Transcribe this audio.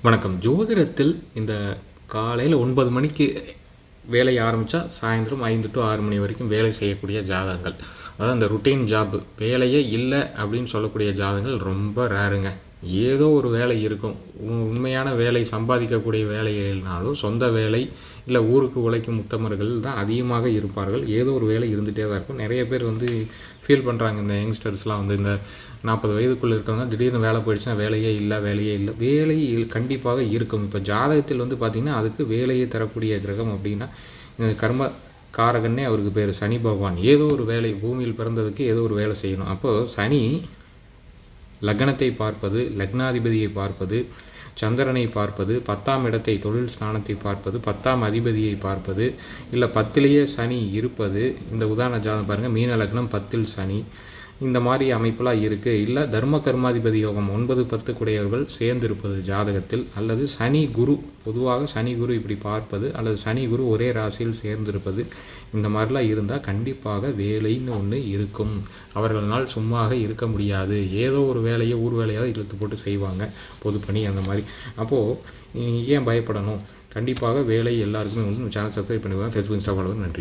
வணக்கம். ஜோதிடத்தில் இந்த காலையில் 9 மணிக்கு வேலை ஆரம்பித்தா சாயந்தரம் 5 to 6 மணி வரைக்கும் வேலை செய்யக்கூடிய ஜாதகங்கள், அதாவது அந்த ருட்டீன் ஜாப், வேலையே இல்லை அப்படின்னு சொல்லக்கூடிய ஜாதகங்கள் ரொம்ப ரேருங்க. ஏதோ ஒரு வேலை இருக்கும். உண்மையான வேலை, சம்பாதிக்கக்கூடிய வேலை இல்லைனாலும் சொந்த வேலை இல்லை ஊருக்கு உழைக்கும் உத்தமர்கள் தான் அதிகமாக இருப்பார்கள். ஏதோ ஒரு வேலை இருந்துகிட்டே தான் இருக்கும். நிறைய பேர் ஃபீல் பண்ணுறாங்க, இந்த யங்ஸ்டர்ஸ்லாம் இந்த 40 வயதுக்குள்ளே இருக்கிறவங்க திடீர்னு வேலை போயிடுச்சுன்னா வேலையே இல்லை. வேலை கண்டிப்பாக இருக்கும். இப்போ ஜாதகத்தில் பார்த்திங்கன்னா அதுக்கு வேலையை தரக்கூடிய கிரகம் அப்படின்னா கர்ம காரகன்னே அவருக்கு பேர் சனி பகவான். ஏதோ ஒரு வேலை, பூமியில் பிறந்ததுக்கு ஏதோ ஒரு வேலை செய்யணும். அப்போது சனி லக்னத்தை பார்ப்பது, லக்னாதிபதியை பார்ப்பது, சந்திரனை பார்ப்பது, 10ஆம் இடத்தை தொழில் ஸ்தானத்தை பார்ப்பது, 10ஆம் அதிபதியை பார்ப்பது, இல்லை 10லேயே சனி இருப்பது. இந்த உதாரண ஜாதகம் பாருங்கள், மீன லக்னம் 10ல் சனி, இந்த மாதிரி அமைப்பெல்லாம் இருக்குது. இல்லை தர்ம கர்மாதிபதி யோகம் 9, 10 கூடையவர்கள் சேர்ந்திருப்பது ஜாதகத்தில், அல்லது சனி குரு, பொதுவாக சனி குரு இப்படி பார்ப்பது, அல்லது சனி குரு ஒரே ராசியில் சேர்ந்திருப்பது, இந்த மாதிரிலாம் இருந்தால் கண்டிப்பாக வேலைன்னு ஒன்று இருக்கும். அவர்களால் சும்மாக இருக்க முடியாது. ஏதோ ஒரு வேலையை ஊர் வேலையாக இழுத்து போட்டு செய்வாங்க, பொதுப்பணி அந்த மாதிரி. அப்போது ஏன் பயப்படணும்? கண்டிப்பாக வேலை எல்லாருக்குமே உண்டு. சேனல் சப்ஸ்கிரைப் பண்ணுவாங்க, ஃபேஸ்புக், இன்ஸ்டா ஃபாலோவர். நன்றி.